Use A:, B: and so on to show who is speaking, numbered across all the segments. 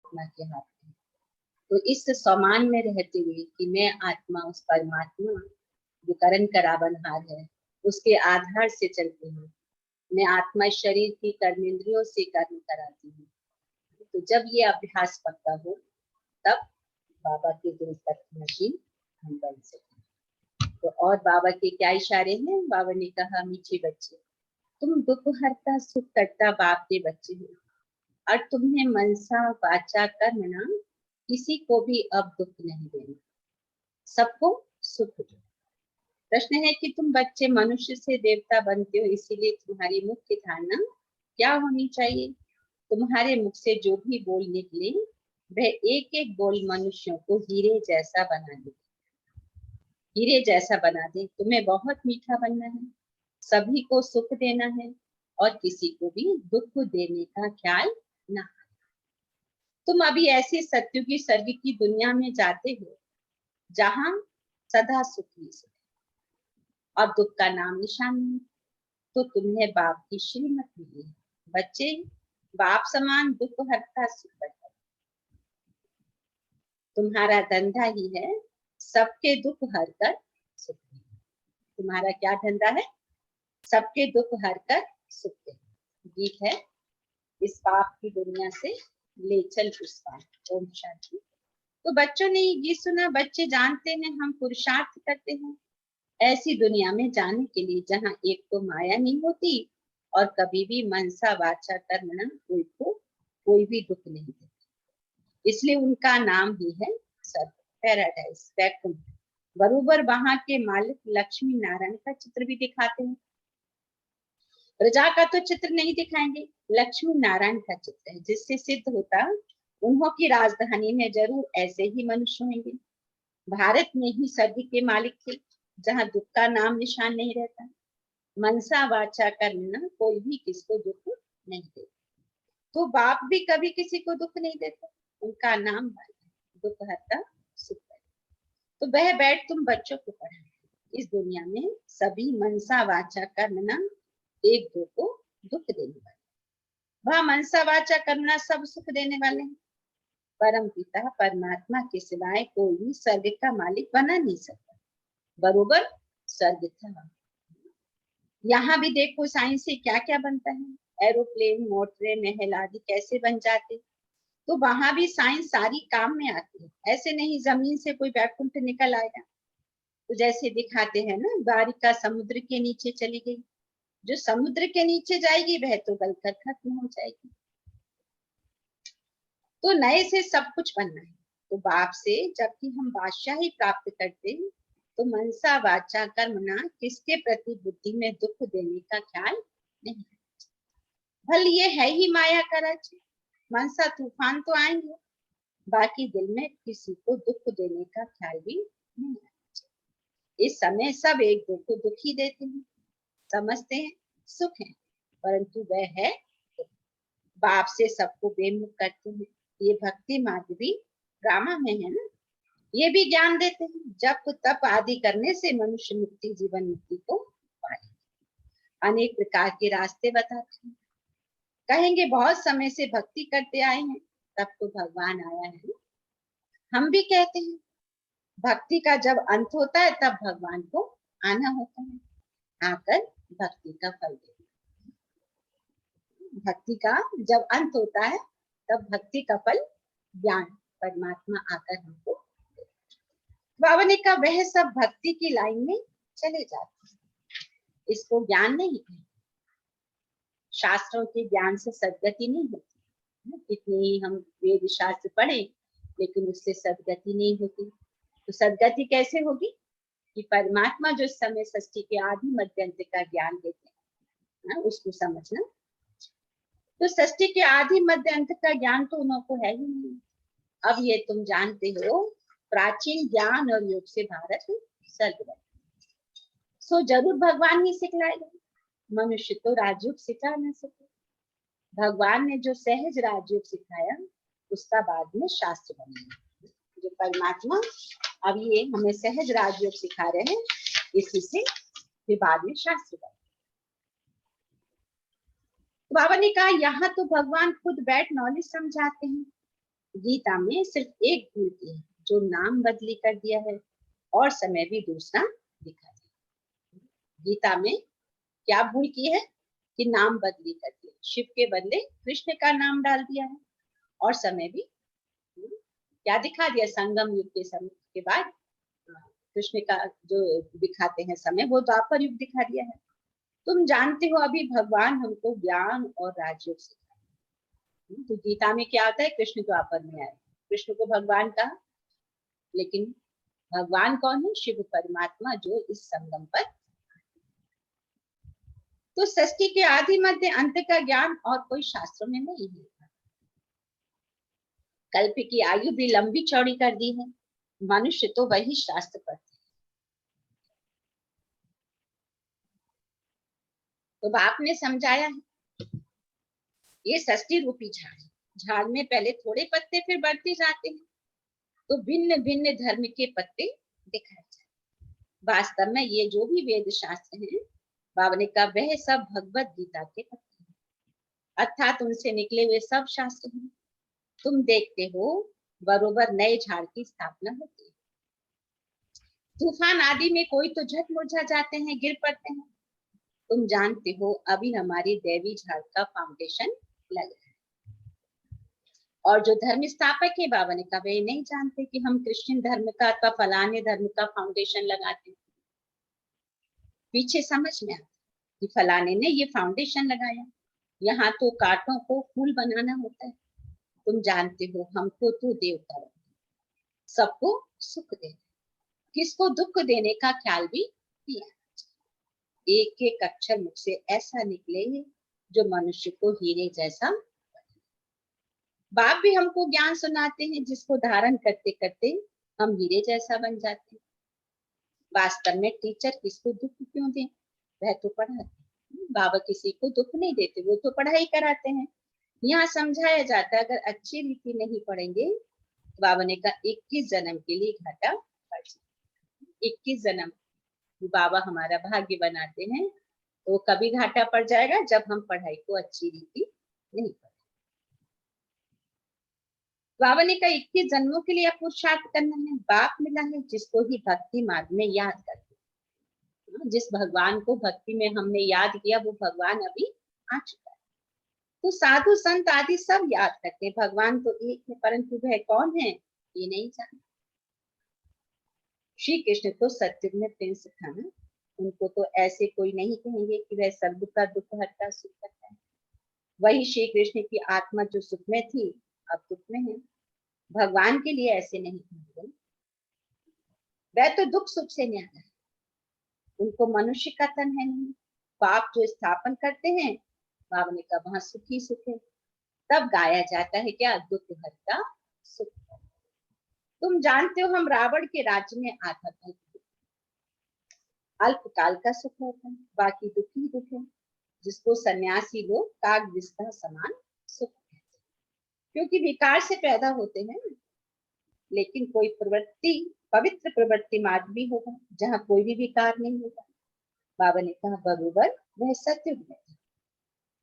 A: परमात्मा के हाथ में। तो इस सम्मान में रहते हुए कि मैं आत्मा उस परमात्मा जो करण करावनहार है उसके आधार से चलती हूँ। मैं आत्मा शरीर की कर्मेंद्रियों से कर्म कराती हूँ। तो जब ये अभ्यास पक्का हो तब बाबा के दिल तक नशीन हम बन सकें। तो और बाबा के क्या इशारे हैं? बाबा ने कहा, मीठे बच्चे, तुम दुख हरता सुख करता बाप के बच्चे हो, और तुम्हें मनसा वाचा कर्मणा किसी को भी अब दुख नहीं देना, सबको सुख दो। प्रश्न है कि तुम बच्चे मनुष्य से देवता बनते हो, इसीलिए तुम्हारी मुख्य धारणा क्या होनी चाहिए? तुम्हारे मुख से जो भी बोल निकले वह एक एक बोल मनुष्यों को हीरे जैसा बना दे, हीरे जैसा बना दे। तुम्हें बहुत मीठा बनना है, सभी को सुख देना है और किसी को भी दुख देने का ख्याल ना। तुम अभी ऐसी सत्युगी की स्वर्ग की दुनिया में जाते हो जहां सदा सुख ही सुख और दुख का नाम निशान नहीं। तो तुम्हें बाप की श्रीमत मिली है। बच्चे, बाप समान दुख हरता सुख करता। तुम्हारा धंधा ही है सबके दुख हरकर सुख देना। तुम्हारा क्या धंधा है? सबके दुख हरकर सुख देना। गीत है, इस पाप की दुनिया से ले चल पुष्पा। ओम शांति। तो बच्चों ने ये गीत सुना। बच्चे जानते हैं हम पुरुषार्थ करते हैं ऐसी दुनिया में जाने के लिए जहाँ एक तो माया नहीं होती और कभी भी मनसा वाचा कर्मणा कोई भी दुख नहीं देती। इसलिए उनका नाम ही है स्वर्ग, पैराडाइज, वैकुंठ। बरोबर वहां के मालिक लक्ष्मी नारायण का चित्र भी दिखाते हैं। प्रजा का तो चित्र नहीं दिखाएंगे, लक्ष्मी नारायण का चित्र है, जिससे सिद्ध होता उन्हों की राजधानी में जरूर ऐसे ही मनुष्य होंगे। भारत में ही स्वर्ग के मालिक थे जहाँ दुख का नाम निशान नहीं रहता। मनसा वाचा कर्मणा कोई भी किसको दुख नहीं देता। तो बाप भी कभी किसी को दुख नहीं देता, उनका नाम दुख हरता सुख है। तो वह बैठ तुम बच्चों को पढ़ा। इस दुनिया में सभी मनसा वाचा कर्मणा एक दो को दुख देने वाले, वह मनसा वाचा कर्मणा सब सुख देने वाले हैं। परम पिता परमात्मा के सिवाय कोई भी स्वर्ग का मालिक बना नहीं सकता। बरोबर स्वर्ग था। यहाँ भी देखो साइंस से क्या क्या बनता है, एरोप्लेन, मोटरें, महल आदि कैसे बन जाते। तो वहां भी साइंस सारी काम में आती है। ऐसे नहीं जमीन से कोई वैकुंठ निकल आएगा। तो जैसे दिखाते हैं ना, द्वारिका समुद्र के नीचे चली गई, जो समुद्र के नीचे जाएगी वह तो गलकर खत्म हो जाएगी। तो नए से सब कुछ बनना है। तो बाप से जबकि हम बादशाही प्राप्त करते हैं तो मनसा वाचा कर्मणा किसके प्रति बुद्धि में दुख देने का ख्याल नहीं। भल ये है ही माया का राज, मनसा तूफान तो आएंगे, बाकी दिल में किसी को दुख देने का ख्याल भी नहीं। इस समय सब एक दो को दुख ही देते हैं, समझते हैं सुख है, परंतु वह है बाप से सबको बेमुख करते हैं। ये भक्ति मार्ग भी ड्रामा में है ना। ये भी ज्ञान देते हैं जब तप आदि करने से मनुष्य मुक्ति, जीवन मुक्ति को पाए। अनेक प्रकार के रास्ते बताते हैं। कहेंगे बहुत समय से भक्ति करते आए हैं तब तो भगवान आया है। हम भी कहते हैं भक्ति का जब अंत होता है तब भगवान को आना होता है, आकर भक्ति का फल देना। भक्ति का जब अंत होता है तब भक्ति का फल ज्ञान, परमात्मा आकर हमको। बाबा ने कहा वह सब भक्ति की लाइन में चले जाते हैं, इसको ज्ञान नहीं है। शास्त्रों के ज्ञान से सदगति नहीं होती। कितने ही हम वेद शास्त्र पढ़े लेकिन उससे सदगति नहीं होती। तो सदगति कैसे होगी कि परमात्मा जो समय सृष्टि के आदि मध्य अंत का ज्ञान देते हैं उसको समझना। तो सृष्टि के आदि मध्य अंत का ज्ञान तो उन को है ही नहीं। अब ये तुम जानते हो प्राचीन ज्ञान और योग से भारत स्वर्ग। सो जरूर भगवान ही सिखलाएगा, मनुष्य तो राजयोग सिखा न सके। भगवान ने जो सहज राजयोग सिखाया उसका बाद में शास्त्र बनेगा। जो परमात्मा अब ये हमें सहज राजयोग सिखा रहे हैं, इसी से फिर बाद में शास्त्र बनेगा। बाबा ने कहा यहाँ तो भगवान खुद बैठ नॉलेज समझाते हैं, गीता में सिर्फ एक भूल की है, जो नाम बदली कर दिया है और समय भी दूसरा दिखा दिया। गीता में क्या भूल की है कि नाम बदली कर दिया, शिव के बदले कृष्ण का नाम डाल दिया है और समय भी क्या दिखा दिया, संगम युग के समय के बाद कृष्ण का जो दिखाते हैं समय वो द्वापर युग दिखा दिया है। तुम जानते हो अभी भगवान हमको ज्ञान और राजयोग सिखाते हैं। तो गीता में क्या होता है, कृष्ण द्वापर में आए, कृष्ण को भगवान कहा, लेकिन भगवान कौन है, शिव परमात्मा जो इस संगम पर। तो सृष्टि के आदि मध्य अंत का ज्ञान और कोई शास्त्रों में नहीं है। कल्प की आयु भी लंबी चौड़ी कर दी है, मनुष्य तो वही शास्त्र पढ़ते। तो बाप ने समझाया है, ये सृष्टि रूपी झाड़ है, झाड़ में पहले थोड़े पत्ते फिर बढ़ते जाते हैं, तो भिन्न भिन्न धर्म के पत्ते दिखाए जाते। वास्तव में ये जो भी वेद शास्त्र हैं, बाबा ने कहा वह सब भगवत गीता के पत्ते हैं, अर्थात उनसे निकले हुए सब शास्त्र हैं। तुम देखते हो बरोबर नए झाड़ की स्थापना होती है। तूफान आदि में कोई तो झट मुरझा जाते हैं, गिर पड़ते हैं। तुम जानते हो अभी हमारी देवी झाड़ का फाउंडेशन लगा है, और जो धर्म स्थापक है बाबा ने कहा वे नहीं जानते कि हम क्रिश्चियन धर्म का अथवा फलाने धर्म का फाउंडेशन लगाते हैं। पीछे समझ में आता कि फलाने ने ये फाउंडेशन लगाया, यहाँ तो कांटों को फूल बनाना होता है। तुम जानते हो हमको तो देवता सबको सुख देना, किसको दुख देने का ख्याल भी किया। एक एक अक्षर मुख से ऐसा निकले जो मनुष्य को हीरे जैसा। बाप भी हमको ज्ञान सुनाते हैं जिसको धारण करते करते हम हीरे जैसा बन जाते हैं। वास्तव में टीचर किसको दुख क्यों दे, वह तो पढ़ाते। बाबा किसी को दुख नहीं देते, वो तो पढ़ाई कराते हैं। यहाँ समझाया जाता है अगर अच्छी रीति नहीं पढ़ेंगे, बाबा ने कहा 21 जन्म के लिए घाटा पड़ जाए। 21 जन्म बाबा हमारा भाग्य बनाते हैं, तो कभी घाटा पड़ जाएगा जब हम पढ़ाई को अच्छी रीति नहीं पढ़ें। बाबा ने कहा 21 जन्मों के लिए पुरुषार्थ करना है, बाप मिला है जिसको ही भक्ति मार्ग में याद करते। जिस भगवान को भक्ति में हमने याद किया वो भगवान अभी आ चुका है। तो साधु संत आदि सब याद करते हैं, भगवान तो एक है, परंतु वह कौन है ये नहीं जानते। श्री कृष्ण तो सत्युग में प्रिंस था ना, उनको तो ऐसे कोई नहीं कहेंगे कि वह सर्व का दुख हरता सुख करता है। वही श्री कृष्ण की आत्मा जो सुख में थी अब दुख में है, भगवान के लिए ऐसे नहीं कहेंगे। वह तो दुख सुख से न्यारा है, उनको मनुष्य का तन है नहीं। पाप जो स्थापन करते हैं बाबा ने कहा वहां सुखी सुख है, तब गाया जाता है क्या, दुख हरता सुख। तुम जानते हो हम रावण के राज्य में आधा था, अल्पकाल का सुख होता है, बाकी दुख ही दुख है, जिसको सन्यासी लोग काग विस्तार समान सुख कहते हैं। क्योंकि विकार से पैदा होते हैं, लेकिन कोई प्रवृत्ति पवित्र प्रवृत्ति मार्ग भी होगा जहाँ कोई भी विकार नहीं होगा। बाबा ने कहा बरोबर वह सत्य है,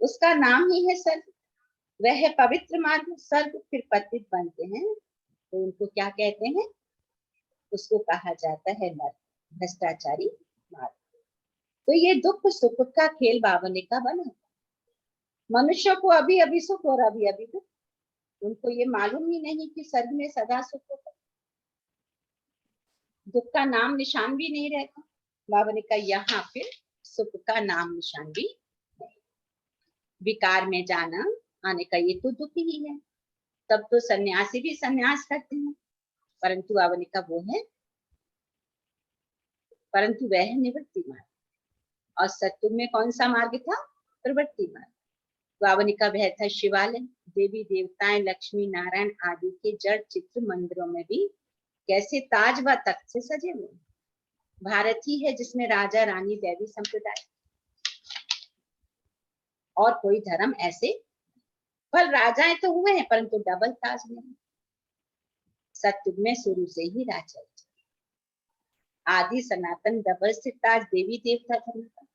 A: उसका नाम ही है सर्ग। वह है पवित्र मार्ग, सर्ग फिर पतित बनते हैं तो उनको क्या कहते हैं, उसको कहा जाता है नर्क, भ्रष्टाचारी मार्ग। तो ये दुख सुख का खेल बाबा ने का बना, मनुष्य को अभी अभी सुख और अभी अभी दुख। उनको ये मालूम ही नहीं कि स्वर्ग में सदा सुख होगा, दुख का नाम निशान भी नहीं रहता। बाबा ने कहा यहाँ फिर सुख का नाम निशान भी नहीं। विकार में जाना आने का ये तो दुख ही है। तब तो सन्यासी भी सन्यास करते हैं, परंतु बाबा ने कहा वो है, परंतु वह है निवृत्ति मार्ग। और सत्युग में कौन सा मार्ग था, प्रवृत्ति मार्ग। बाबा ने कहा वह था शिवालय, देवी देवताएं लक्ष्मी नारायण आदि के जड़ चित्र मंदिरों में भी कैसे ताज व तख्त से सजे हुए। भारत ही है जिसमें राजा रानी दैवी संप्रदाय, और कोई धर्म ऐसे, पर राजाएं तो हुए हैं परंतु डबल ताज नहीं। सत्युग में शुरू से ही राजा आदि सनातन डबल से ताज देवी देवता धर्म का।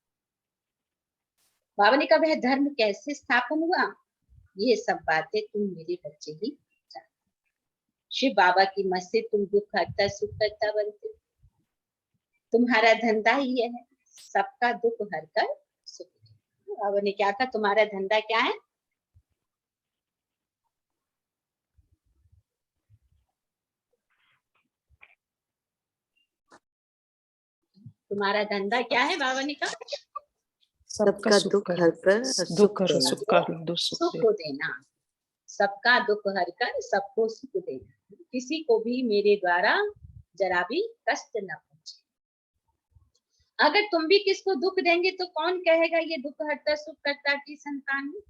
A: बाबा ने कहा वह धर्म कैसे स्थापन हुआ, ये सब बातें तुम मेरे बच्चे ही जानते। शिव बाबा की मत से तुम दुख हरता सुख करता बनते हो। तुम्हारा धंधा ही है सबका दुख हरकर सुख देना। बाबा ने क्या कहा, तुम्हारा धंधा क्या है? तुम्हारा धंधा क्या है? बाबा ने कहा
B: सबका दुख हरकर सुख देना।
A: सुख को देना, सबका दुख हरकर सबको सुख देना। किसी को भी मेरे द्वारा जरा भी कष्ट न पहुंचे। अगर तुम भी किसको दुख देंगे तो कौन कहेगा ये दुख हरता सुख करता की संतान है?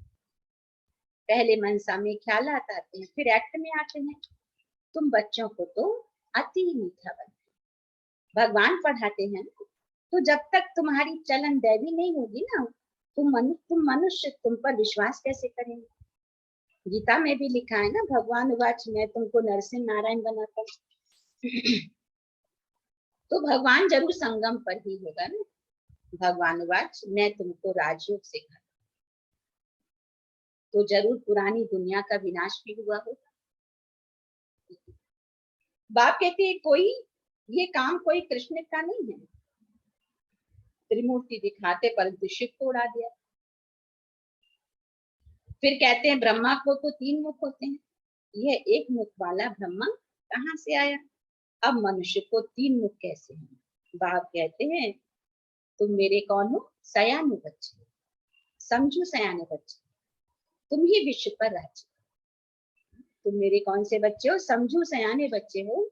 A: पहले मनसा में ख्यालात आते हैं, फिर एक्ट में आते हैं। तुम बच्चों को तो अति मीठा बनाते, भगवान पढ़ाते हैं ना, तो जब तक तुम्हारी चलन दैवी नहीं होगी ना, तुम मनुष्य तुम पर विश्वास कैसे करेंगे? गीता में भी लिखा है ना, भगवान वाच मैं तुमको नरसिंह नारायण बनाता तो भगवान जरूर संगम पर ही होगा ना। भगवान वाच मैं तुमको राजयोग सिखा, तो जरूर पुरानी दुनिया का विनाश भी हुआ होगा। बाप कहते हैं कोई ये काम कोई कृष्ण का नहीं है, त्रिमूर्ति दिखाते परंतु शिव को उड़ा दिया। फिर कहते हैं ब्रह्मा को तो 3 मुख होते हैं, यह एक मुख वाला ब्रह्मा कहाँ से आया? अब मनुष्य को 3 मुख कैसे हैं? बाप कहते हैं तुम मेरे कौन हो? सयाने बच्चे, समझो सयाने बच्चे, तुम ही विश्व पर राज्य। तुम मेरे कौन से बच्चे हो? समझो सयाने बच्चे हो,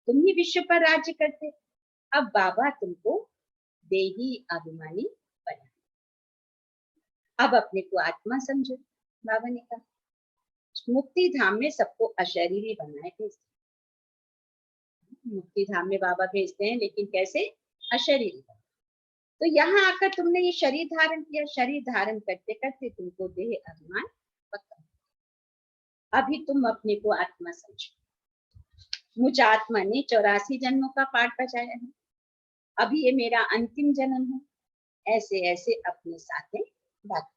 A: तुम ही विश्व पर राज्य करते। अब बाबा तुमको देही अभिमानी बना, अब अपने को आत्मा समझो। बाबा ने कहा मुक्ति धाम में सबको अशरीरी बनाए भेजते, मुक्ति धाम में बाबा भेजते हैं, लेकिन कैसे? अशरीरी। तो यहाँ आकर तुमने ये शरीर धारण किया, शरीर धारण करते करते तुमको देह अभिमान पक्का, अभी तुम अपने को आत्मा समझो। मुझ आत्मा ने 84 जन्मों का पाठ बजाया है, अभी ये मेरा अंतिम जन्म है, ऐसे ऐसे अपने साथ बात।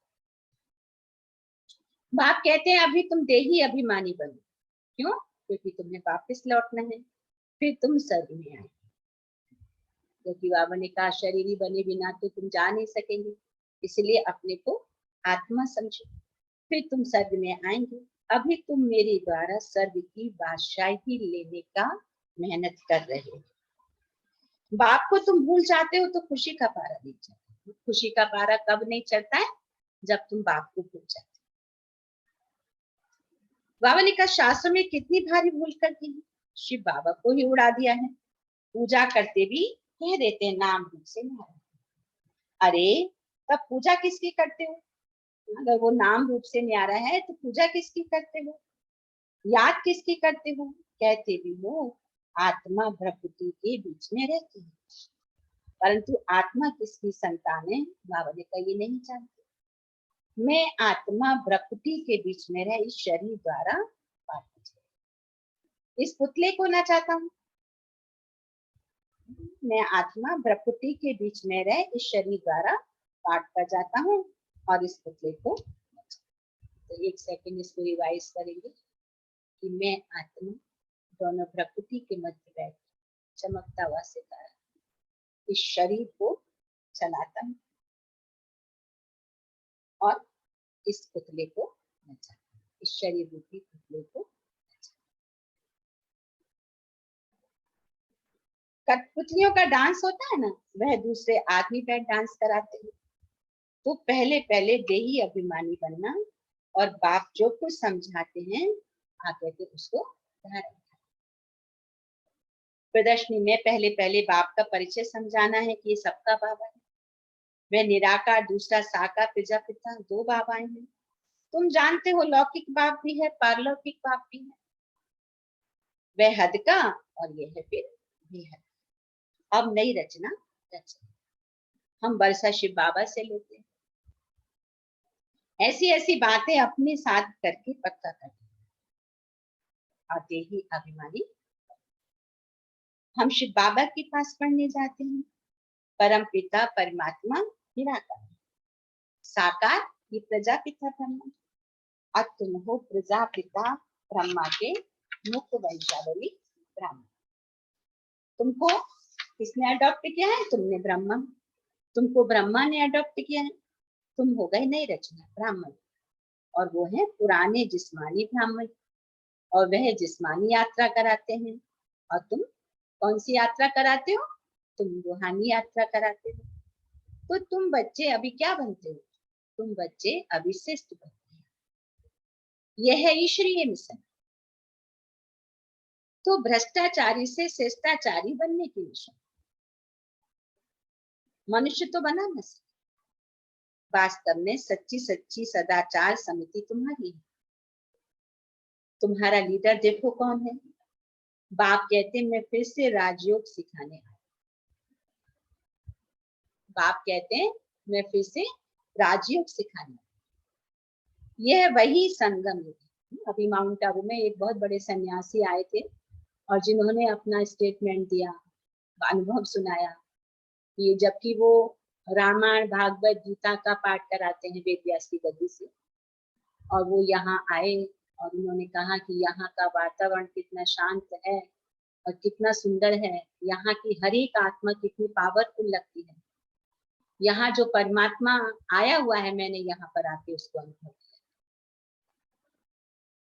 A: बाप कहते हैं अभी तुम देही अभिमानी बनो, क्यों? क्योंकि तुम्हें वापस लौटना है, फिर तुम स्वर्ग में आए। क्योंकि बाबा ने कहा शरीरी बने बिना तो तुम जा नहीं सकेंगे, इसलिए अपने को आत्मा समझो, फिर तुम स्वर्ग में आएंगे। अभी तुम मेरे द्वारा स्वर्ग की बादशाही लेने का मेहनत कर रहे हो। बाप को तुम भूल जाते हो तो खुशी का पारा नहीं चढ़ता। खुशी का पारा कब नहीं चढ़ता है? जब तुम बाप को भूल जाते। बाबा ने कहा शास्त्र में कितनी भारी भूल कर की है, शिव बाबा को ही उड़ा दिया है। पूजा करते भी कह देते हैं नाम रूप से नारायण। अरे तब पूजा किसकी करते हो? अगर वो नाम रूप से न्यारा है तो पूजा किसकी करते हो? याद किसकी करते हो? कहते भी हो आत्मा प्रकृति के बीच में रहती है, परंतु आत्मा किसकी संतान है? बाबा ने कहा ये नहीं जानते। मैं आत्मा प्रकृति के बीच में रह इस शरीर द्वारा इस पुतले को ना चाहता हूँ। मैं आत्मा प्रकृति के बीच में रह इस शरीर द्वारा पाठ कर जाता हूँ और इस पुतले को। तो 1 सेकंड इसको रिवाइज करेंगे कि मैं आत्मा दोनों प्रकृति के मध्य बैठ चमकता हुआ सितारा इस शरीर को चलाता हूँ और इस पुतले को नचाता हूँ, इस शरीर रूपी पुतले को। कठपुतलियों का डांस होता है ना, वह दूसरे आदमी बैठ डांस कराते हैं। तो पहले पहले देही अभिमानी बनना और बाप जो कुछ समझाते हैं आगे के उसको धारण। प्रदर्शनी में पहले पहले बाप का परिचय समझाना है कि ये सबका बाबा है, वह निराकार, दूसरा साकार प्रजापिता, 2 बाबाएं हैं। तुम जानते हो लौकिक बाप भी है, पारलौकिक बाप भी है, वह हद का और ये है फिर बेहद। अब नई रचना हम वर्षा शिव बाबा से लेते हैं, ऐसी ऐसी बातें अपने साथ करके पक्का करते हैं। और देही अभिमानी हम शिव बाबा के पास पढ़ने जाते हैं। परम पिता परमात्मा निराकार, साकार ये प्रजापिता ब्रह्मा, और तुम हो प्रजापिता ब्रह्मा के मुक्त वंशावली ब्राह्मण। तुमको किसने अडॉप्ट किया है? तुमने ब्रह्मा, तुमको ब्रह्मा ने अडॉप्ट किया है, तुम हो गए नई रचना ब्राह्मण। और वो है पुराने जिस्मानी ब्राह्मण, और वह जिस्मानी यात्रा कराते हैं। और तुम कौन सी यात्रा कराते हो? तुम रूहानी यात्रा कराते हो। तो तुम बच्चे अभी क्या बनते हो? तुम बच्चे अभी श्रेष्ठ बनते हो। यह है ईश्वरीय मिशन। तो भ्रष्टाचारी से श्रेष्ठाचारी बनने की मिशन। मनुष्य तो बना न सके। वास्तव में सच्ची सच्ची सदाचार समिति तुम्हारी है। तुम्हारा लीडर देखो कौन है? बाप कहते मैं फिर से राजयोग सिखाने आया। बाप कहते हैं मैं फिर से राजयोग सिखाने आया। यह वही संगम है। अभी माउंट आबू में एक बहुत बड़े सन्यासी आए थे और जिन्होंने अपना स्टेटमेंट दिया, अनुभव सुनाया, ये जबकि वो रामायण भागवत गीता का पाठ कराते हैं वेद व्यास की गद्दी से, और वो यहाँ आए और उन्होंने कहा कि यहाँ का वातावरण कितना शांत है और कितना सुंदर है, यहाँ की हर एक आत्मा कितनी पावरफुल लगती है, यहाँ जो परमात्मा आया हुआ है मैंने यहाँ पर आके उसको अनुभव किया,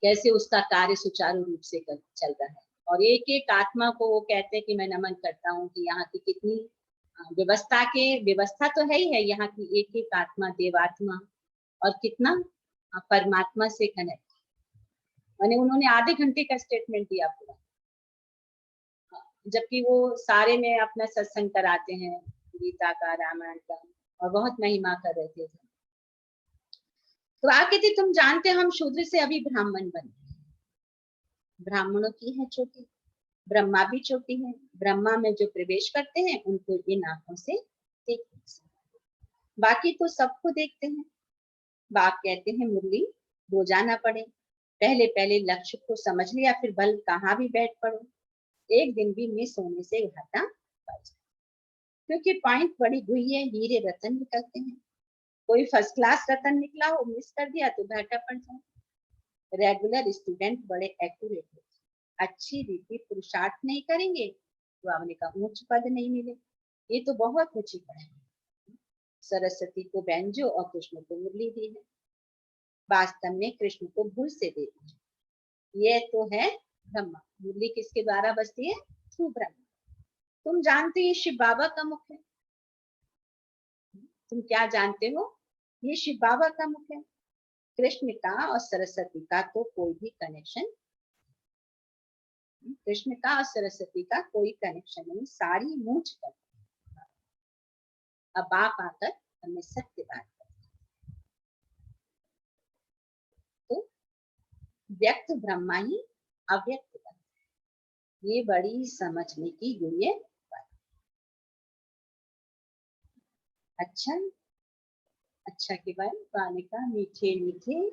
A: कैसे उसका कार्य सुचारू रूप से चल रहा है। और एक एक आत्मा को वो कहते हैं कि मैं नमन करता हूँ कि यहाँ की कितनी व्यवस्था तो है ही है, यहाँ की एक एक आत्मा देवात्मा और कितना परमात्मा से कनेक्ट। मैंने उन्होंने आधे घंटे का स्टेटमेंट दिया पूरा, जबकि वो सारे में अपना सत्संग कराते हैं गीता का रामायण का, और बहुत महिमा कर रहे थे। तो आके थे तुम जानते हम शूद्र से अभी ब्राह्मण बन गए। ब्राह्मणों की है चोटी, ब्रह्मा भी चोटी है। ब्रह्मा में जो प्रवेश करते हैं उनको इन आंखों से देखते हैं, बाकी तो सबको देखते हैं। बाप कहते हैं मुरली रोजाना पढ़े, पहले पहले लक्ष्य को समझ लिया, फिर बल कहाँ भी बैठ पड़ो, एक दिन भी मिस होने से घाटा पड़ जाए। क्योंकि पॉइंट बड़ी हुई है, हीरे रतन निकलते हैं। कोई फर्स्ट क्लास रतन निकला हो, मिस कर दिया तो घाटा पड़ जाए। रेगुलर स्टूडेंट बड़े एक्यूरेट होते, अच्छी रीति पुरुषार्थ नहीं करेंगे तो आपने का उच्च पद नहीं मिले। ये तो बहुत ऊंची पढ़ाई। सरस्वती को बैंजो और कृष्ण को मुरली दी है। वास्तव में कृष्ण को भूल से देती है। ये तो है ब्रह्मा। मुरली किसके द्वारा बजती है? थ्रू ब्रह्मा। तुम जानते हैं शिव बाबा का मुख है। तुम क्या जानते हो? ये शिव बाबा का मुख है। कृष्ण का और सरस्वती का तो कोई भी कनेक्शन, कृष्ण का और सरस्वती का कोई कनेक्शन नहीं, सारी मूंछ कर। अब आप आकर हमें सत्य बात कर। तो व्यक्त ब्रह्मा ही अव्यक्त ब्रह्मा, ये बड़ी समझने की गुड़िया बात। अच्छा के बाद बालिका मीठे मीठे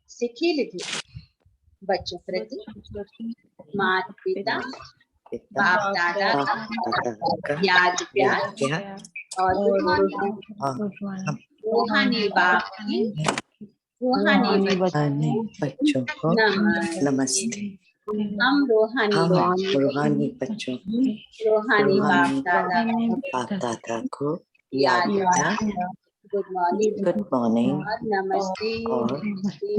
A: सिखी लिखे बच्चों प्रति माता पिता बाप दादा का याद प्यार और रूहानी बाप की रूहानी
B: बच्चों को नमस्ते।
A: हम रूहानी
B: बच्चों
A: रूहानी बाप
B: दादा को याद प्यार,
A: गुड मॉर्निंग
B: गुड मॉर्निंग
A: और नमस्ते
B: और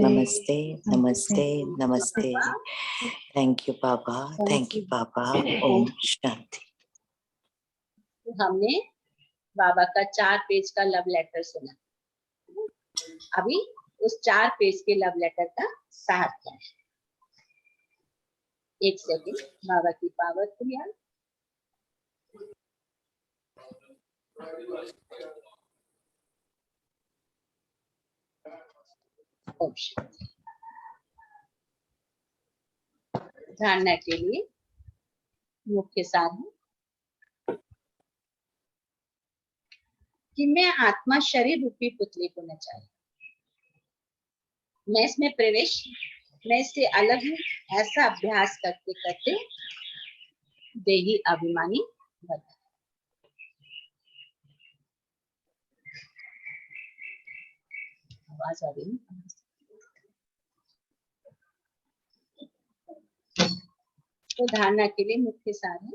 B: नमस्ते नमस्ते नमस्ते। थैंक यू पापा, थैंक यू पापा। ओम शांति।
A: हमने बाबा का 4 पेज का लव लेटर सुना। अभी उस 4 पेज के लव लेटर का सार क्या है? एक सेकंड, बाबा की पावरफुल याद। धारणा के लिए मुख्य सार है कि मैं आत्मा शरीर रूपी पुतले को नचाई, मैं इसमें प्रवेश, मैं इससे अलग हूँ, ऐसा अभ्यास करते करते देही अभिमानी बना। आवाज आ रही है? तो धारणा के लिए मुख्य सार है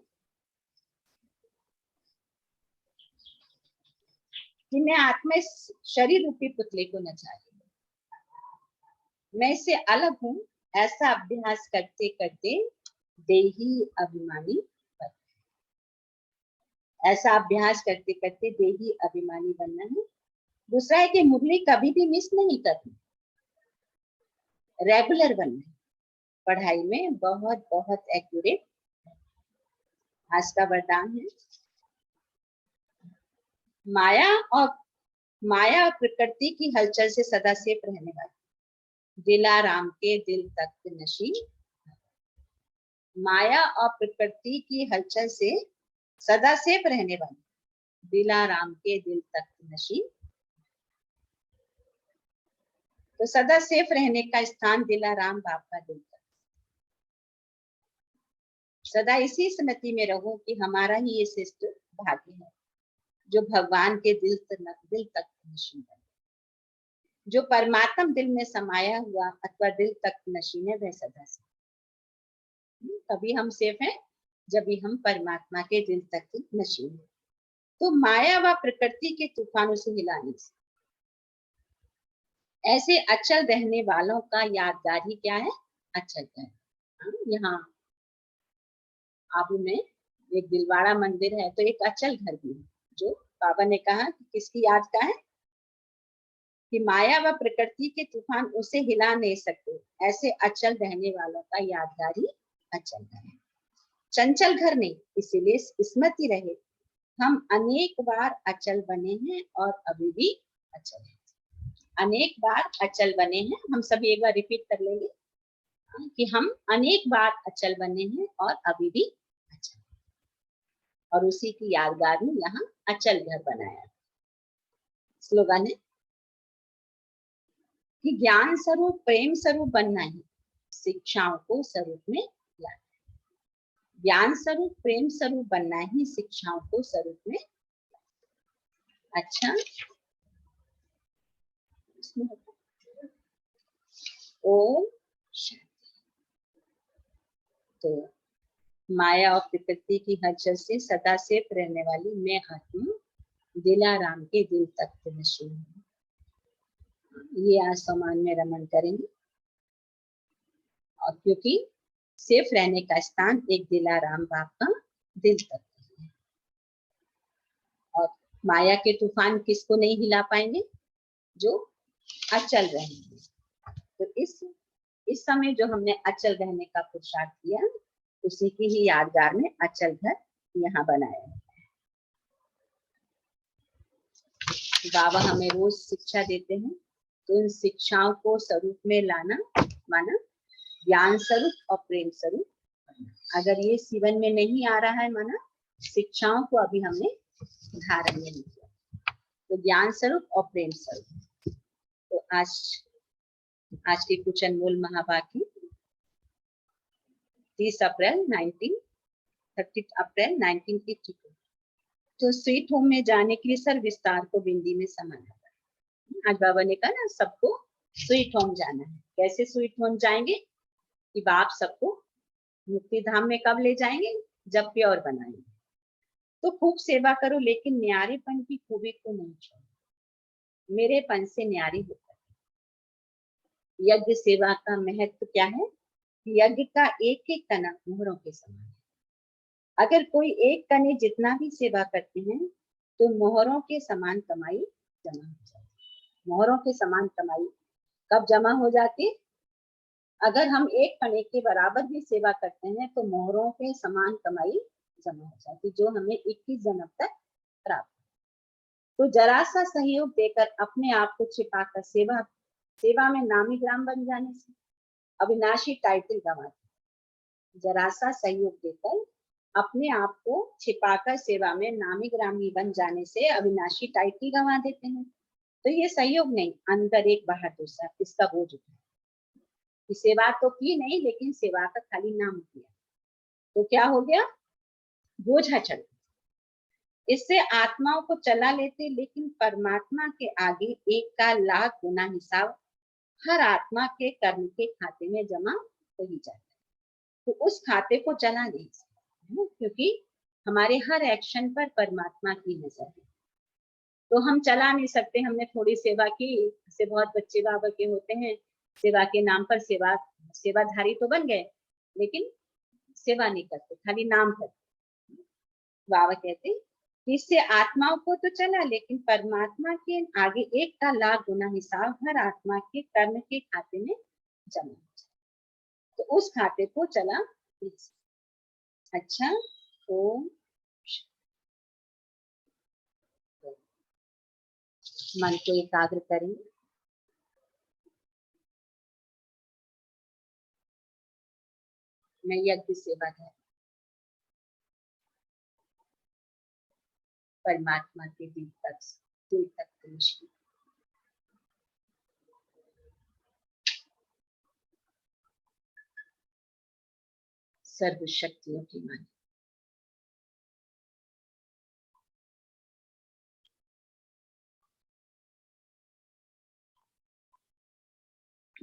A: कि मैं आत्मा इस शरीर रूपी पुतले को नचा रही हूँ, मैं इससे अलग हूँ, ऐसा अभ्यास करते करते देही अभिमानी बनना है। ऐसा अभ्यास करते करते देही अभिमानी बनना है। दूसरा है कि मुरली कभी भी मिस नहीं करनी, रेगुलर बनना है, पढ़ाई में बहुत बहुत एक्यूरेट। आज का वरदान है माया और प्रकृति की हलचल से सदा सेफ रहने वाली, दिलाराम के दिल तक नशी। माया और प्रकृति की हलचल से सदा सेफ रहने वाली, दिलाराम के दिल तक नशी। तो सदा सेफ रहने का स्थान दिलाराम बाप का दिल तक। सदा इसी स्मृति में रहो कि हमारा ही ये श्रेष्ठ भाग्य है जो भगवान के दिल तक नशीन है, जो परमात्मा दिल में समाया हुआ अथवा दिल तक नशीन है, वह सदा से। कभी हम सेफ हैं जब भी हम परमात्मा के दिल तक नशीन है। तो माया व प्रकृति के तूफानों से हिलाने से ऐसे अचल रहने वालों का यादगार ही क्या है? अचल है। यहाँ आबू में एक दिलवाड़ा मंदिर है, तो एक अचल घर भी है, जो बाबा ने कहा कि किसकी याद का है कि माया व प्रकृति के तूफान उसे हिला नहीं सकते, ऐसे अचल रहने वालों का यादगार ही अचल घर है, चंचल घर नहीं। इसीलिए स्मृति रहे हम अनेक बार अचल बने हैं और अभी भी अचल है। अनेक बार अचल बने हैं, हम सभी एक बार रिपीट कर लेंगे कि हम अनेक बार अचल बने हैं और अभी भी अचल, और उसी की यादगार में यहाँ अचल घर बनाया। स्लोगन है कि ज्ञान स्वरूप प्रेम स्वरूप बनना है, शिक्षाओं को स्वरूप में लाना है। ज्ञान स्वरूप प्रेम स्वरूप बनना ही, शिक्षाओं को स्वरूप में। अच्छा, ओम शांति। तो माया और प्रकृति की हलचल से सदा सेफ रहने वाली मैं आत्मा दिलाराम के दिल तक नशीन हूँ। ये आज सम्मान में रमन करेंगे, और क्योंकि सेफ रहने का स्थान एक दिलाराम बाप का दिल तक है। और माया के तूफान किसको नहीं हिला पाएंगे? जो अचल रहेंगे। तो इस समय जो हमने अचल रहने का पुरुषार्थ किया, उसी की ही यादगार में अचल घर यहाँ बनाया है। बाबा हमें रोज शिक्षा देते हैं, तो इन शिक्षाओं को स्वरूप में लाना माना ज्ञान स्वरूप और प्रेम स्वरूप। अगर ये जीवन में नहीं आ रहा है माना शिक्षाओं को अभी हमने धारण नहीं किया, तो ज्ञान स्वरूप और प्रेम स्वरूप। तो आज के कुछ अनमोल महावाक्य 30 अप्रैल 1932। तो स्वीट होम में जाने के लिए सर विस्तार को बिंदी में समाना था। आज बाबा ने कहा ना सबको स्वीट होम जाना है। कैसे स्वीट होम जाएंगे कि बाप सबको मुक्ति धाम में कब ले जाएंगे? जब प्योर बनाएंगे। तो खूब सेवा करो, लेकिन न्यारेपन की खूबी को नहीं छोड़ो, मेरेपन से न्यारी होकर। यज्ञ सेवा का महत्व क्या है? यज्ञ का एक एक कणा मोहरों के समान है। अगर कोई एक कने जितना भी सेवा करते हैं तो मोहरों के समान कमाई जमा हो जाती है। मोहरों के समान कमाई कब जमा हो जाती है? अगर हम एक कने के बराबर भी सेवा करते हैं तो मोहरों के समान कमाई जमा हो जाती, जो हमें 21 जन्म तक प्राप्त। तो जरा सा सहयोग देकर अपने आप को छिपाकर सेवा में नामी ग्राम बन जाने से अविनाशी टाइटल गंवाते। जरा सा सहयोग देकर अपने आप को छिपाकर सेवा में नामी ग्रामी बन जाने से अविनाशी टाइटल गंवा देते हैं। तो ये सहयोग नहीं, अंदर एक बाहर दूसरा, इसका बोझ उठा कि सेवा तो की नहीं, लेकिन सेवा का खाली नाम किया, तो क्या हो गया? बोझा चढ़। इससे आत्माओं को चला लेते, लेकिन परमात्मा के आगे एक का लाख गुना हिसाब हर आत्मा के कर्म के खाते में जमा हो ही जाता है। तो उस खाते को चला नहीं सकते, है ना? क्योंकि हमारे हर एक्शन पर परमात्मा की नजर है। तो हम चला नहीं सकते। हमने थोड़ी सेवा की, जैसे बहुत बच्चे बाबा के होते हैं, सेवा के नाम पर सेवाधारी तो बन गए, लेकिन सेवा नहीं करते, खाली नाम करते। बाबा कहते कि इससे आत्माओं को तो चला, लेकिन परमात्मा के आगे 1 का लाख गुना हिसाब हर आत्मा के कर्म के खाते में जमा हो जाए। तो उस खाते को चला नहीं सकता। अच्छा, तो मन को एकाग्र करें। मैं यज्ञ सेवाधारी परमात्मा के दिल तक पहुंची। सर्व शक्तियों की मालिक,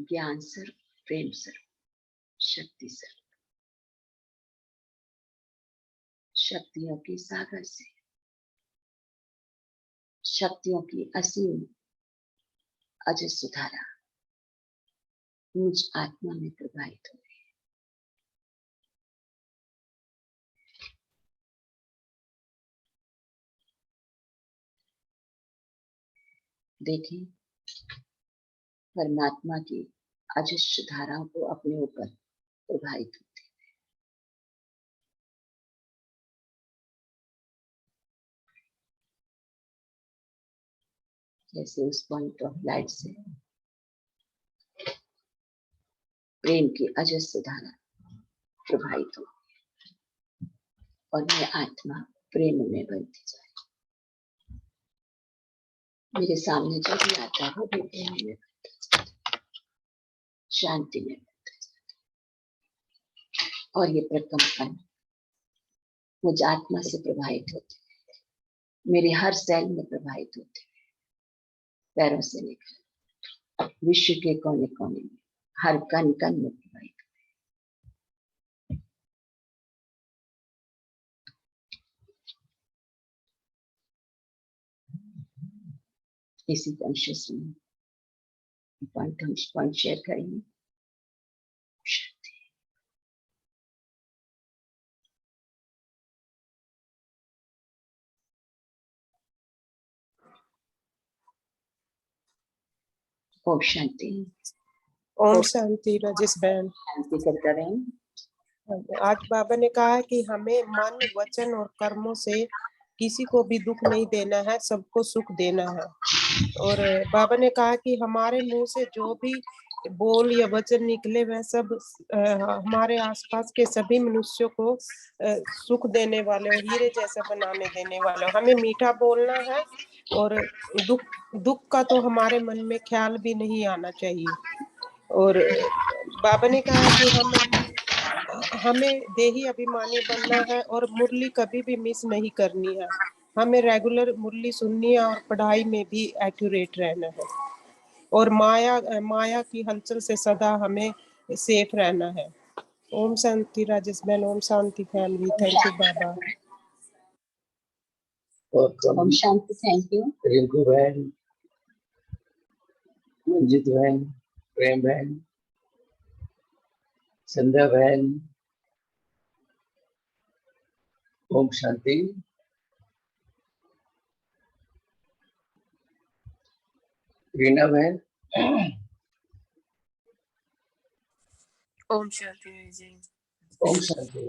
A: ज्ञान सर्व, प्रेम सर्व, शक्ति सर्व, शक्तियों के सागर से शक्तियों की असीम अजस्र धारा मुझ आत्मा में प्रवाहित हो रही है। देखें परमात्मा की अजस्र धाराओं को अपने ऊपर प्रवाहित होते, जैसे उस पॉइंट ऑफ लाइट से प्रेम की अजस्र धारा प्रवाहित हो और यह आत्मा प्रेम में बनती जाए। मेरे सामने जो भी आता है वो भी प्रेम में बनता जाता, शांति में बनता जाता, और ये प्रकंपन मुझ आत्मा से प्रवाहित होते, मेरे हर सेल में प्रवाहित होते, पैरों से लेकर विश्व के कोने कोने में, हर कण कण में प्रवाहित। इसी कॉन्शियस में पॉइंट शेयर करेंगे। ओम शांति।
C: ओम शांति। राजेश बहन,
A: शांति करते रहें।
C: आज बाबा ने कहा है कि हमें मन, वचन और कर्मों से किसी को भी दुख नहीं देना है, सबको सुख देना है। और बाबा ने कहा कि हमारे मुंह से जो भी बोल या वचन निकले वह सब हमारे आसपास के सभी मनुष्यों को सुख देने वाले और हीरे जैसा बनाने देने वाले। हमें मीठा बोलना है और दुख का तो हमारे मन में ख्याल भी नहीं आना चाहिए। और बाबा ने कहा कि हमें देही अभिमानी बनना है और मुरली कभी भी मिस नहीं करनी है। हमें रेगुलर मुरली सुननी है और पढ़ाई में भी एक्यूरेट रहना है। और माया की हलचल से सदा हमें सेफ रहना है। ओम शांति राजेश बहन, ओम शांति फैमिली। थैंक यू बाबा।
A: ओम शांति। थैंक यू
D: रिंकू बहन, मंजित बहन, प्रेम बहन, संध्या बहन, ओम शांति। रीना बहन,
E: ओम शांति जी।
D: ओम शांति।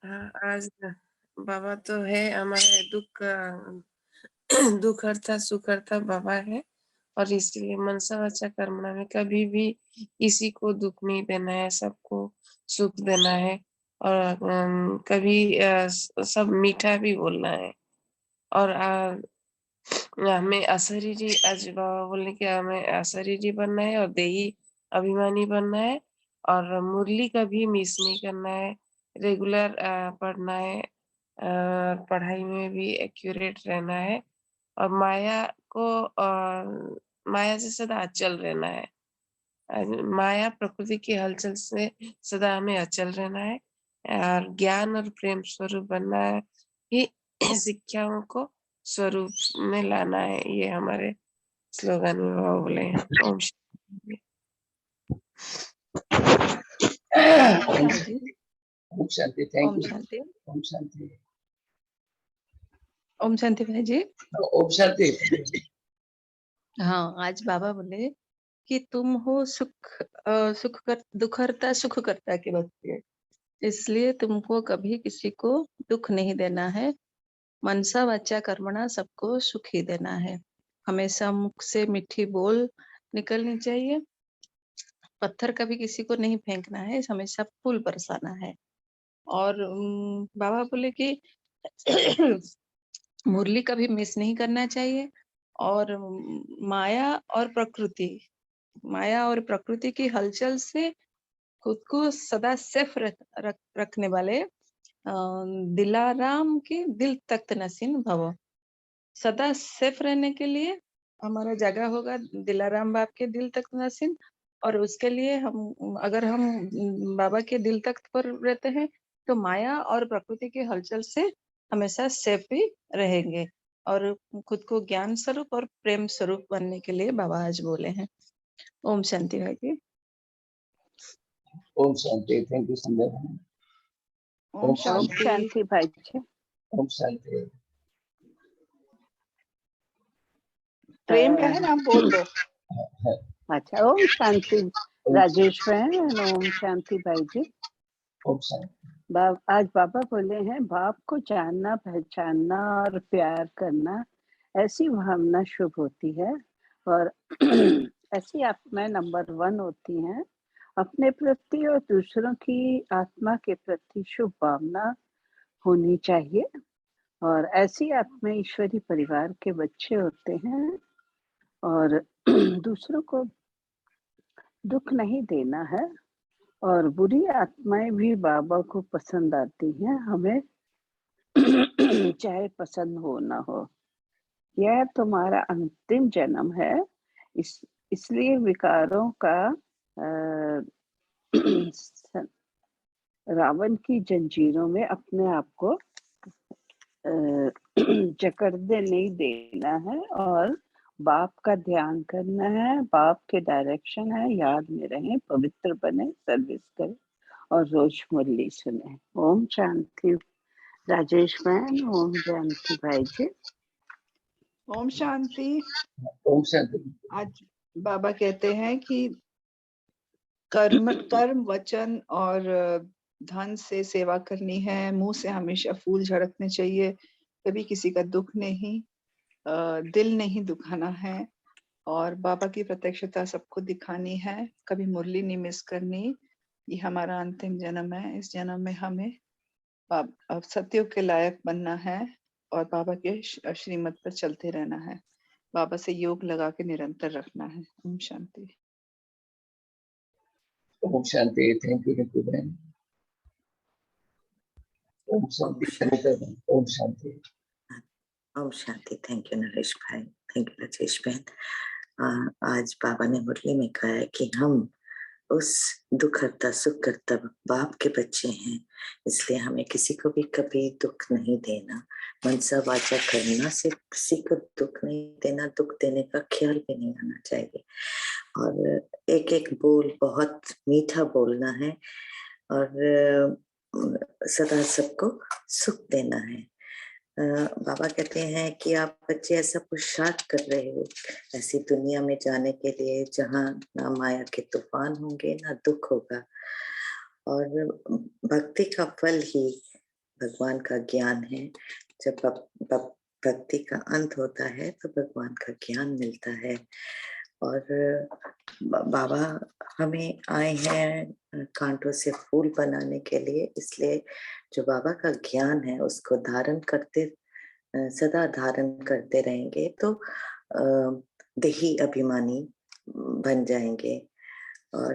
E: हाँ, आज बाबा तो है हमारे दुख हरता सुख हरता बाबा है, और इसलिए मनसा वाचा कर्मणा में कभी भी किसी को दुख नहीं देना है, सबको सुख देना है। और कभी सब मीठा भी बोलना है। और हमें अशरीरी, आज बाबा बोलने के हमें अशरीरी बनना है और देही अभिमानी बनना है। और मुरली का भी मिस नहीं करना है, रेगुलर पढ़ना है, पढ़ाई में भी एक्यूरेट रहना है। और माया से सदा अचल रहना है। माया प्रकृति की हलचल से सदा हमें अचल रहना है और ज्ञान और प्रेम स्वरूप बनना है, ही शिक्षाओं को स्वरूप में लाना है। ये हमारे स्लोगन में बाबा बोले हैं। ओम शांति।
D: ओम
F: जी
D: ओम शांति।
F: ओम
D: थैंक यू।
F: शांति।
D: ओम शांति।
F: ओम शांति भाई जी।
D: ओम शांति।
F: हाँ, आज बाबा बोले कि तुम हो दुखहर्ता सुख करता के भक्ति, इसलिए तुमको कभी किसी को दुख नहीं देना है। मनसा वाचा कर्मणा सबको सुख ही देना है। हमेशा मुख से मीठी बोल निकलनी चाहिए। पत्थर कभी किसी को नहीं फेंकना है, हमेशा फूल बरसाना है। और बाबा बोले कि मुरली कभी मिस नहीं करना चाहिए। और माया और प्रकृति की हलचल से खुद को सदा सेफ रखने वाले दिलाराम के दिल तख्त नसीन भव। सदा सेफ रहने के लिए हमारा जगह होगा दिलाराम बाप के दिल तख्त नसीन, और उसके लिए अगर हम बाबा के दिल तख्त पर रहते हैं तो माया और प्रकृति की हलचल से हमेशा सेफ ही रहेंगे और खुद को ज्ञान स्वरूप और प्रेम स्वरूप बनने के लिए बाबा आज बोले हैं। ओम शांति भाई जी।
D: ओम शांति। थैंक यू संध्या।
F: ओम शांति
G: भाई जी।
D: ओम शांति।
G: प्रेम का है ना, बोल दो। अच्छा, ओम शांति राजेश बहन, ओम शांति भाई जी।
D: ओम शांति।
G: आज बाबा बोले हैं, बाप को जानना, पहचानना और प्यार करना, ऐसी भावना शुभ होती है और ऐसी आत्माएं नंबर 1 होती हैं। अपने प्रति और दूसरों की आत्मा के प्रति शुभ भावना होनी चाहिए और ऐसी आत्माएं ईश्वरी परिवार के बच्चे होते हैं और दूसरों को दुख नहीं देना है। और बुरी आत्माएं भी बाबा को पसंद आती हैं, हमें चाहे पसंद हो ना हो। यह तुम्हारा अंतिम जन्म है, इसलिए विकारों का रावण की जंजीरों में अपने आप को जकड़ने नहीं देना है और बाप का ध्यान करना है। बाप के डायरेक्शन है, याद में रहें, पवित्र बने, सर्विस करें और रोज मुरली सुने। ओम शांति राजेश बहन। ओम शांति भाई जी।
H: ओम शांति।
D: ओम शांति।
H: आज बाबा कहते हैं कि कर्म वचन और धन से सेवा करनी है, मुंह से हमेशा फूल झड़कने चाहिए, कभी किसी का दुख नहीं, दिल नहीं दुखाना है और बाबा की प्रत्यक्षता सबको दिखानी है, कभी मुरली नहीं मिस करनी। ये हमारा अंतिम जन्म है। इस जन्म में हमें सत्यों के लायक बनना है और बाबा के श्रीमत पर चलते रहना है, बाबा से योग लगा के निरंतर रखना है। ओम शांति।
D: ओम शांति। थैंक यू रितु बहन। ओम शांति। ओम शांति।
B: ओम शांति। थैंक यू नरेश भाई, थैंक यू राजेश बहन। आज बाबा ने मुरली में कहा है कि हम उस दुख करता सुख करता बाप के बच्चे हैं, इसलिए हमें किसी को भी कभी दुख नहीं देना, मनसा वाचा करना, सिर्फ किसी को दुख नहीं देना, दुख देने का ख्याल भी नहीं आना चाहिए और एक एक बोल बहुत मीठा बोलना है और सदा सबको सुख देना है। बाबा कहते हैं कि आप बच्चे ऐसा पुरुषार्थ कर रहे हो ऐसी दुनिया में जाने के लिए जहाँ ना माया के तूफान होंगे ना दुख होगा और भक्ति का फल ही भगवान का ज्ञान है। जब भक्ति का अंत होता है तो भगवान का ज्ञान मिलता है और बाबा हमें आए हैं कांटों से फूल बनाने के लिए, इसलिए जो बाबा का ज्ञान है उसको धारण करते सदा धारण करते रहेंगे तो देही अभिमानी बन जाएंगे। और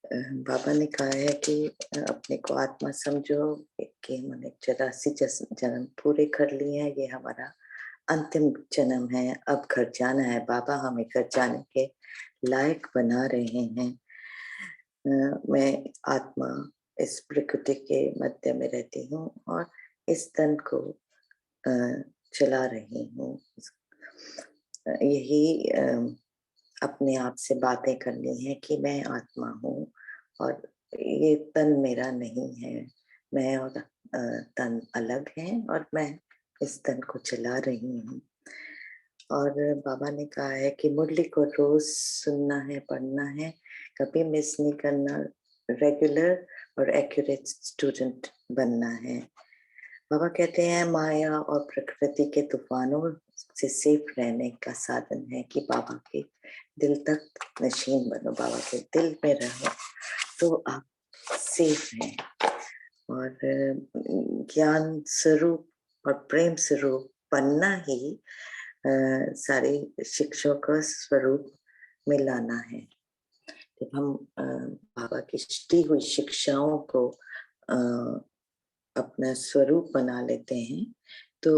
B: बाबा ने कहा है कि अपने को आत्मा समझो कि मैंने 84 जन्म पूरे कर लिए हैं, ये हमारा अंतिम जन्म है, अब घर जाना है। बाबा हमें घर जाने के लायक बना रहे हैं। मैं आत्मा इस प्रकृति के मध्य में रहती हूँ और इस तन को चला रही हूँ। यही अपने आप से बातें करनी है कि मैं आत्मा हूँ और ये तन मेरा नहीं है। मैं और तन अलग है और मैं इस तन को चला रही हूँ। और बाबा ने कहा है कि मुरली को रोज सुनना है, पढ़ना है, कभी मिस नहीं करना, रेगुलर और एक्यूरेट स्टूडेंट बनना है। बाबा कहते हैं माया और प्रकृति के तूफानों से सेफ रहने का साधन है कि बाबा के दिल तक नशीन बनो, बाबा के दिल में रहो तो आप सेफ हैं। और ज्ञान स्वरूप और प्रेम स्वरूप बनना ही सारे शिक्षकों का स्वरूप में लाना है। जब हम बाबा की दी हुई शिक्षाओं को अपना स्वरूप बना लेते हैं तो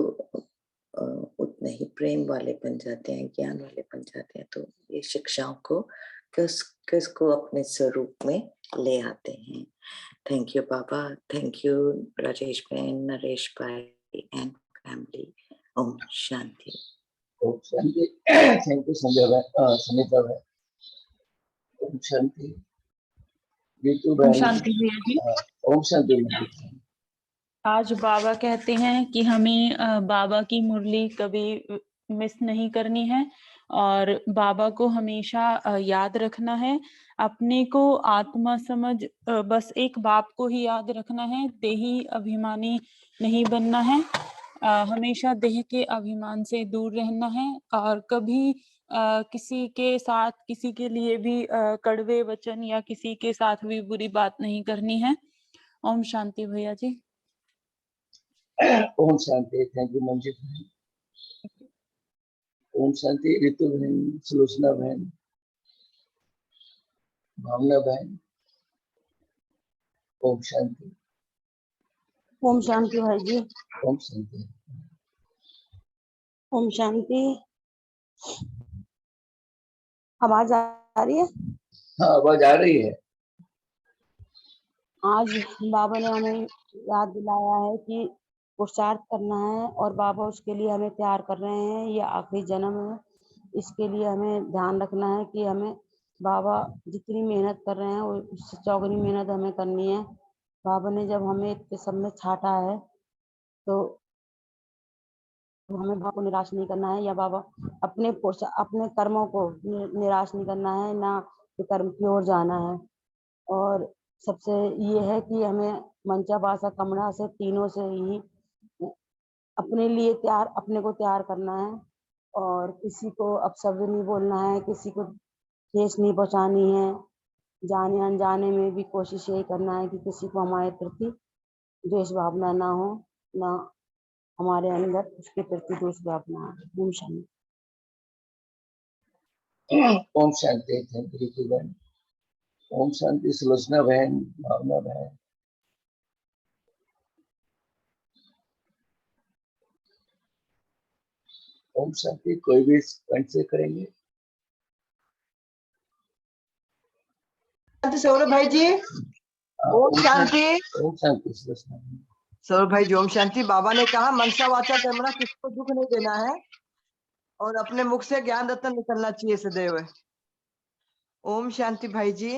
B: उतने ही प्रेम वाले बन जाते हैं, ज्ञान वाले बन जाते हैं। तो ये शिक्षाओं को किसको अपने स्वरूप में ले आते हैं। Thank you Baba, thank you Rajesh बहन, नरेश भाई and family. Om Shanti.
D: Om Shanti. Thank you Sanjay भाई, सुनीता भाई। ओम शांति। रीतू
I: ओम
D: बहन।
I: शांति भैया जी।
D: ओम शांति।
I: आज बाबा कहते हैं कि हमें बाबा की मुरली कभी मिस नहीं करनी है और बाबा को हमेशा याद रखना है। अपने को आत्मा समझ बस एक बाप को ही याद रखना है, देही अभिमानी नहीं बनना है। हमेशा देह के अभिमान से दूर रहना है और कभी किसी के साथ, किसी के लिए भी कड़वे वचन या किसी के साथ भी बुरी बात नहीं करनी है। ओम शांति भैया जी।
D: ओम शांति। थैंक यू मंजित बहन। ओम शांति। ऋतु बहन, सुलोचना बहन, भावना बहन। ओम शांति।
J: ओम शांति भाई जी।
D: ओम शांति।
J: ओम शांति। आवाज आ रही है?
D: हाँ, आवाज आ रही है।
J: आज बाबा ने हमें याद दिलाया है कि पुरुषार्थ करना है और बाबा उसके लिए हमें तैयार कर रहे हैं। ये आखिरी जन्म है, इसके लिए हमें ध्यान रखना है कि हमें बाबा जितनी मेहनत कर रहे हैं उससे चौगुनी मेहनत हमें करनी है। बाबा ने जब हमें इतने सब में छाटा है तो हमें बाबा को निराश नहीं करना है, या बाबा अपने कर्मों को निराश नहीं करना है, ना कर्म की ओर जाना है। और सबसे ये है कि हमें मंचा भाषा कमरा से तीनों से ही अपने लिए अपने को तैयार करना है और किसी को अपशब्द नहीं बोलना है, किसी को ठेस नहीं पहुंचानी है। जाने अनजाने में भी कोशिश यही करना है कि किसी को हमारे प्रति द्वेष भावना ना हो, ना हमारे अंदर उसके प्रति द्वेष भावना है। ओम शांति।
D: ओम शांति। थैंक यू ऋतु बहन। ओम शांति। सुलोचना बहन, भावना बहन। ओम शांति। कोई भी पॉइंट से करेंगे?
K: सौरभ भाई जी। ओम शांति।
D: ओम शांति। सुलोचना बहन।
K: सौरभ भाई जी ओम शांति। बाबा ने कहा मनसा वाचा कर्मणा, किसी को दुख नहीं देना है और अपने मुख से ज्ञान रत्न निकलना चाहिए सदैव। ओम शांति भाई जी।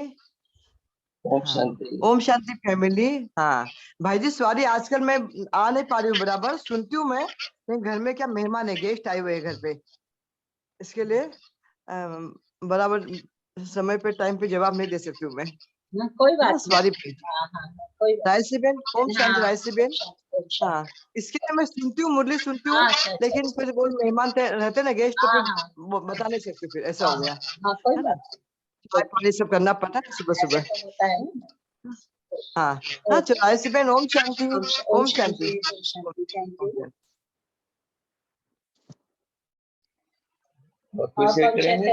D: ओम शांति।
K: ओम शांति फैमिली। हाँ भाई जी, सॉरी आजकल मैं आ नहीं पा रही हूँ, बराबर सुनती हूँ मैं, घर में क्या मेहमान है, गेस्ट आए हुए हैं घर पे, इसके लिए बराबर समय पे टाइम पे जवाब नहीं दे सकती हूँ मैं।
A: कोई बात
K: सॉरी।
A: कोई बात।
K: रायसी बेन। ओम शांति रायसी बेन। हाँ, इसके लिए मैं सुनती हूँ, मुरली सुनती हूँ, लेकिन फिर वो मेहमान रहते ना गेस्ट, तो फिर बता नहीं सकती, फिर ऐसा हो गया है ना। चाय पानी सब करना पड़ता है सुबह सुबह। हाँ हाँ, चलो रायसी बेन। ओम शांति। ओम शांति।
D: और कोई शेयर करेंगे?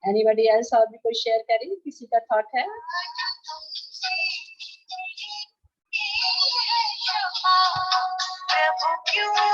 A: एनीबॉडी एल्स और भी कोई शेयर करें, किसी का थॉट है?
L: प्रभु क्यों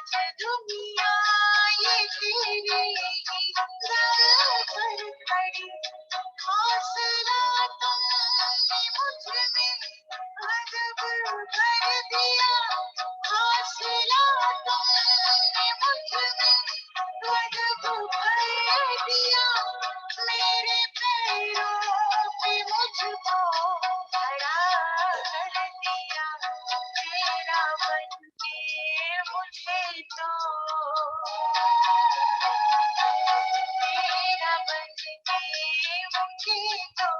L: आज दुनिया ये तेरे ही दर पर खड़ी, हौसला तुमने मुझ में अजब भर दिया, हौसला तुमने मुझ में अजब भर दिया, मेरे पैरों पे मुझको खड़ा कर दिया, तेरा बनके मुझे तो, तेरा बनके मुझे तो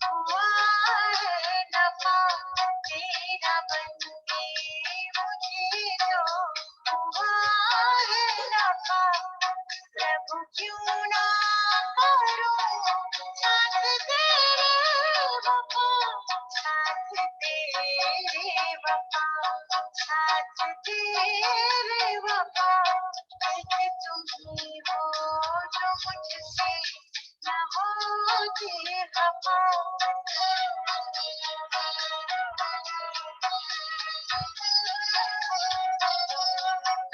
L: हुआ है नफा, तेरा बनके मुझे तो हुआ है नफा, प्रभु क्यों ना करूं साथ तेरे वफा, साथ तेरे वफा, साथ तेरे वफा, एक तुम ही हो जो मुझसे न होती खफा,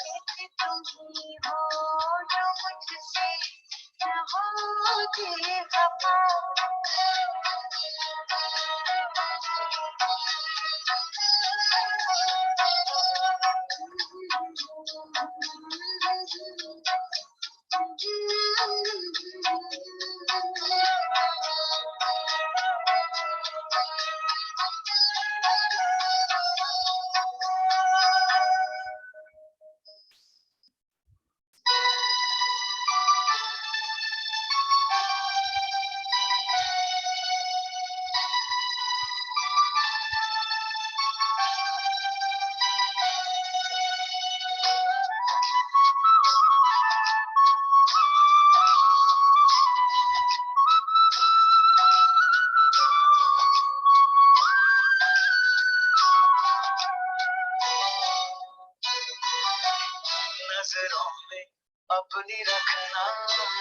L: एक तुम ही हो जो मुझसे न होती खफा, नजरों में अपनी रखना,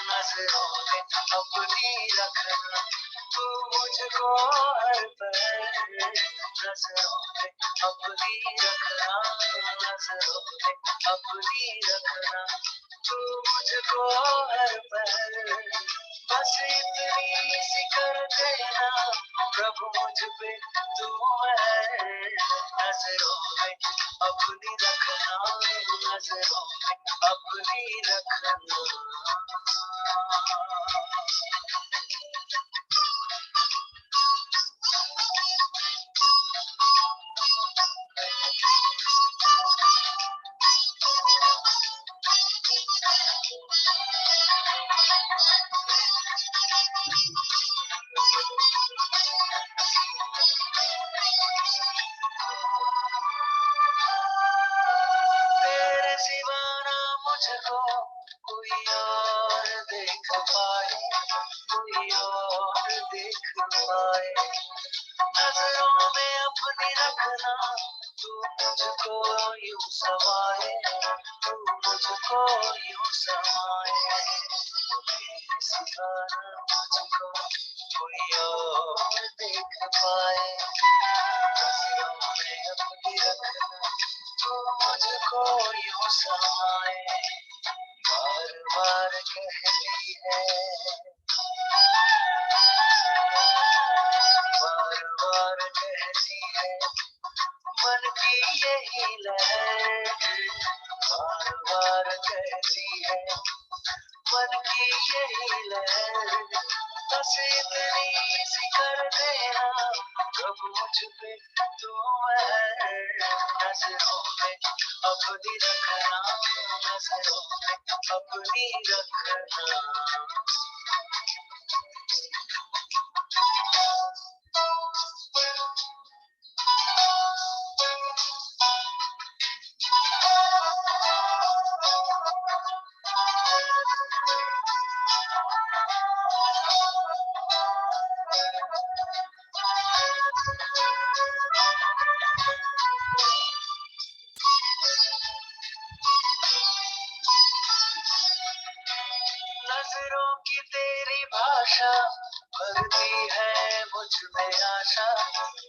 L: नजरों में अपनी रखना, तू मुझको हर पल नजरों में अपनी रखना, नजरों में अपनी रखना, तू मुझको हर पल, बस इतनी सी कर देना प्रभु मुझ पे तू है, नजरों में अपनी रखना, नजरों में अपनी रखना। तेरे सिवा ना मुझको कोई और देख पाए, कोई और देख पाए, नजरों में अपनी रखना, तू मुझको यूं समाए, तू मुझको यूं समाए, तेरे सिवा ना मुझको कोई और देख पाए, नजरों में अपनी रखना, तू मुझको यूं समाए, बार बार कहती है, बार बार कहती है, मन की यही लहर, बार बार कहती है, मन की यही लहर, बस इतनी सी कर देना प्रभु मुझ पे तू है, नजरों में अपनी रखना, नजरों में अपनी रखना। नजरों की तेरी भाषा भरती है मुझ में आशा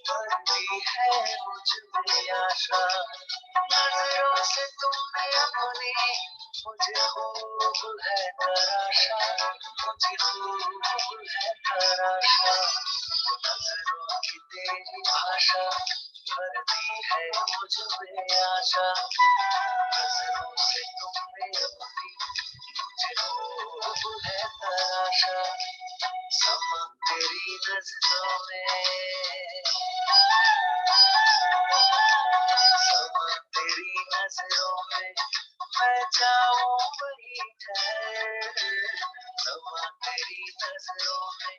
L: भरती है मुझ में आशा नजरों से तुमने अपनी मुझे खूब है तराशा मुझे खूब है तराशा नजरों की तेरी भाषा भरती है मुझ में आशा नजरों से तुमने अपनी मुझे खूब है तराशा समा तेरी नजरों में समा तेरी नजरों में मैं जाऊं वही ठहर समा तेरी नजरों में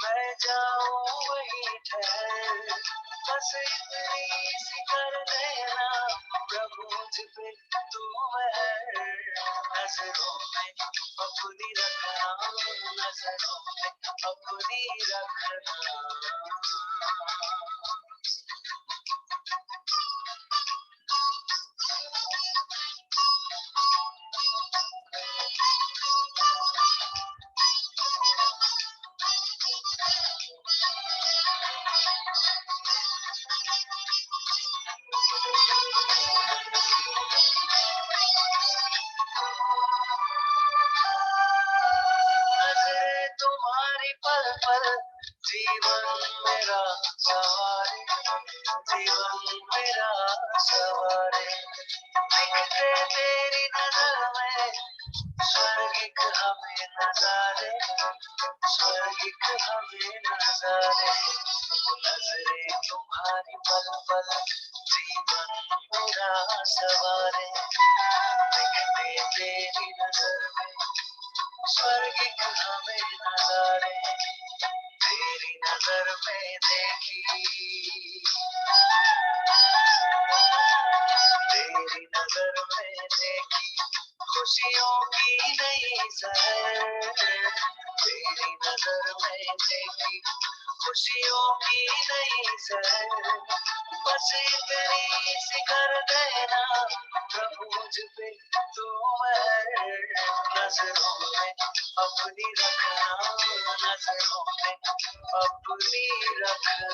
L: मैं जाऊं वही ठहर बस इतनी सी कर लेना प्रभु मुझ पे तू है नजरों में अपनी रखना नजरों में अपनी रखना नजरे तुम्हारी पल पल जीवन मेरा सवारे जीवन मेरा सवारे दिखते तेरी नजर में स्वर्गिक हमें नजारे स्वर्गिक हमें नजारे नजरे तुम्हारी पल पल जीवन मेरा सवारे दिखते तेरी नजर में स्वर्गिक हमें नजारे तेरी नजर में देखी तेरी नजर में देखी खुशियों की नई सहर तेरी नजर में देखी खुशियों की नई सहर बस इतनी सी कर देना प्रभु मुझ पे तू है नजरों में अपनी रखना नजरों में अपनी रखना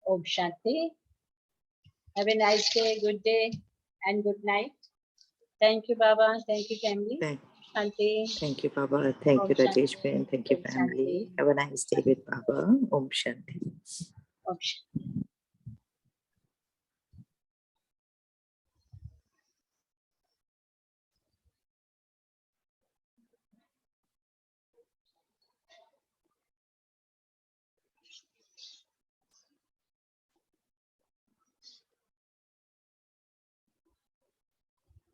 A: Om Shanti. Have a nice day, good day, and good night. Thank you, Baba. Thank you, family. Shanti.
B: Thank you, Baba. Thank
A: Om
B: you, Rajesh
A: Shanti.
B: Ben. Thank you,
A: Om
B: family.
A: Shanti.
B: Have a nice day with Baba. Om Shanti.
A: Om Shanti.